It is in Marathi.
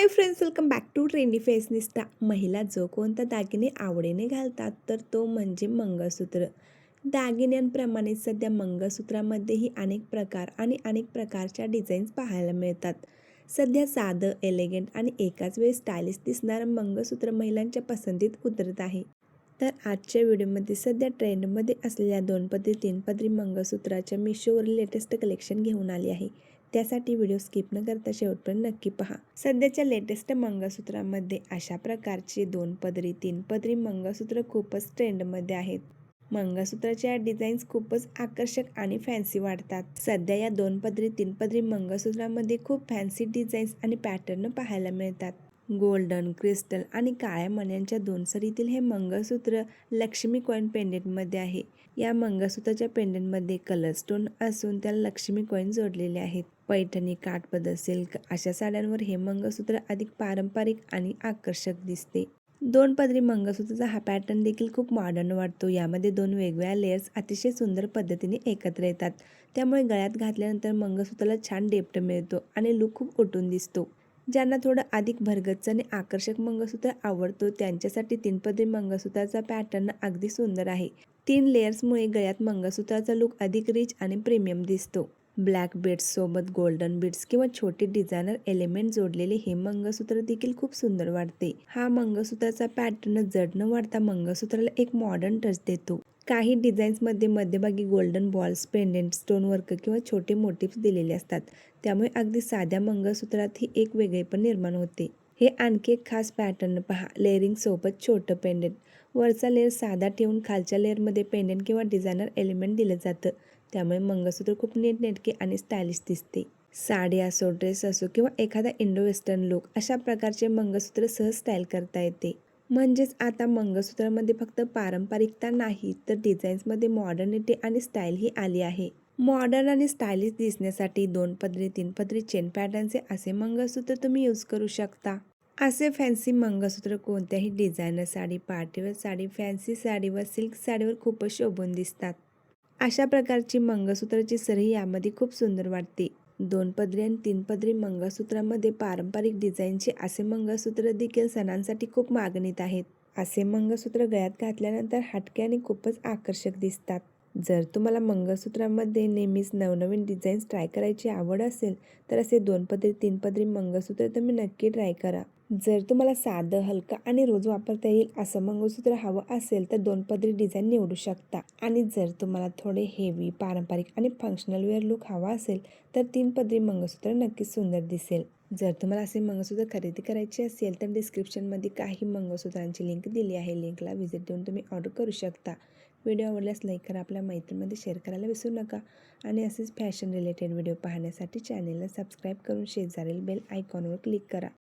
High friends, welcome back to trendy fashionista. महिला जो कोणता दागिने आवडीने घालतात तर तो म्हणजे मंगळसूत्र. दागिन्यांप्रमाणे सध्या मंगळसूत्रामध्येही अनेक प्रकार आणि अनेक प्रकारच्या डिझाईन्स पाहायला मिळतात. सध्या साधं, एलिगंट आणि एकाच वेळी स्टायलिश दिसणारं मंगळसूत्र महिलांच्या पसंतीत उतरत आहे. तर आजच्या व्हिडिओमध्ये सध्या ट्रेंडमध्ये असलेल्या 2 पदरी 3 पदरी मंगळसूत्राच्या मिशोवरील लेटेस्ट कलेक्शन घेऊन आली आहे. त्यासाठी व्हिडिओ स्किप न करता शेवटपर्यंत नक्की पहा. सध्याच्या लेटेस्ट मंगळसूत्रामध्ये अशा प्रकारचे 2 पदरी 3 पदरी मंगळसूत्र खूपच ट्रेंडमध्ये आहेत. मंगळसूत्राच्या डिझाईन्स खूपच आकर्षक आणि फॅन्सी वाटतात. सध्या या 2 पदरी 3 पदरी मंगळसूत्रामध्ये खूप फॅन्सी डिझाईन्स आणि पॅटर्न पाहायला मिळतात. गोल्डन, क्रिस्टल आणि काळ्या मण्यांच्या 2 सरीतील हे मंगळसूत्र लक्ष्मी कॉइन पेंडेंटमध्ये आहे. या मंगळसूत्राच्या पेंडेंटमध्ये कलर स्टोन असून त्याला लक्ष्मी कॉइन जोडलेले आहेत. पैठणी, काठपदर, सिल्क अशा साड्यांवर हे मंगळसूत्र अधिक पारंपरिक आणि आकर्षक दिसते. 2 पदरी मंगळसूत्राचा हा पॅटर्न देखील खूप मॉडर्न वाटतो. यामध्ये 2 वेगवेगळ्या लेयर्स अतिशय सुंदर पद्धतीने एकत्र येतात. त्यामुळे गळ्यात घातल्यानंतर मंगळसूत्राला छान डेप्थ मिळतो आणि लुक खूप उठून दिसतो. ज्यांना थोडं अधिक भरगच्च आणि आकर्षक मंगळसूत्र आवडतो त्यांच्यासाठी 3 पदरी मंगळसूत्राचा पॅटर्न अगदी सुंदर आहे. 3 लेयर्समुळे गळ्यात मंगळसूत्राचा लुक अधिक रिच आणि प्रीमियम दिसतो. ब्लॅक बीड्स सोबत गोल्डन बीड्स किंवा छोटे डिझायनर एलिमेंट जोडलेले हे मंगळसूत्र देखील खूप सुंदर वाटते. हा मंगळसूत्राचा पॅटर्न जड न वाटता मंगळसूत्राला एक मॉडर्न टच देतो. काही डिझाईन्समध्ये मध्यभागी golden balls, pendant, stone work किंवा छोटे मोटिव्स दिलेले असतात. त्यामुळे अगदी साध्या मंगळसूत्रातही एक वेगळेपण निर्माण होते. हे आणखी एक खास पॅटर्न पहा. लेअरिंग सोबत छोटं पेंडेंट. वरचा लेअर साधा ठेवून खालच्या लेअरमध्ये पेंडेंट किंवा डिझायनर एलिमेंट दिलं जातं. त्यामुळे मंगळसूत्र खूप नीटनेटके आणि स्टायलिश दिसते. साडी असो, ड्रेस असो किंवा एखादा इंडो वेस्टर्न लुक अशा प्रकारचे मंगळसूत्र सहज स्टाईल करता येते. म्हणजेच आता मंगळसूत्रामध्ये फक्त पारंपरिकता नाही तर डिझाईन्समध्ये मॉडर्निटी आणि स्टाईलही आली आहे. मॉडर्न आणि स्टायलिश दिसण्यासाठी 2 पदरी 3 पदरी चेन पॅटर्नचे असे मंगळसूत्र तुम्ही यूज करू शकता. असे फॅन्सी मंगळसूत्र कोणत्याही designer sari, party wear sari, fancy साडीवर, सिल्क साडीवर खूपच शोभून दिसतात. अशा प्रकारची मंगळसूत्राची सरी यामध्ये खूप सुंदर वाटते. 2 पदरी आणि 3 पदरी मंगळसूत्रामध्ये पारंपरिक डिझाईनचे असे मंगळसूत्र देखील सणांसाठी खूप मागणीत आहेत. असे मंगळसूत्र गळ्यात घातल्यानंतर हटके आणि खूपच आकर्षक दिसतात. जर तुम्हाला मंगळसूत्रामध्ये नेहमीच नवनवीन डिझाईन्स ट्राय करायची आवड असेल तर असे 2 पदरी 3 पदरी मंगळसूत्र तुम्ही नक्की ट्राय करा. जर तुम्हाला साधं, हलकं आणि रोज वापरता येईल असं मंगळसूत्र हवं असेल तर 2 पदरी डिझाईन निवडू शकता. आणि जर तुम्हाला थोडे हेवी, पारंपरिक आणि फंक्शनल वेअर लुक हवा असेल तर 3 पदरी मंगळसूत्र नक्कीच सुंदर दिसेल. जर तुम्हाला असे मंगळसूत्र खरेदी करायचे असेल तर डिस्क्रिप्शनमध्ये काही मंगळसूत्रांची लिंक दिली आहे. लिंकला व्हिजिट देऊन तुम्ही ऑर्डर करू शकता. व्हिडिओ आवडल्यास लाईक करा, आपल्या मैत्रिणींमध्ये शेअर करायला विसरू नका आणि असेच फॅशन रिलेटेड व्हिडिओ पाहण्यासाठी चॅनेलला सबस्क्राईब करून शेजारील बेल आयकॉनवर क्लिक करा.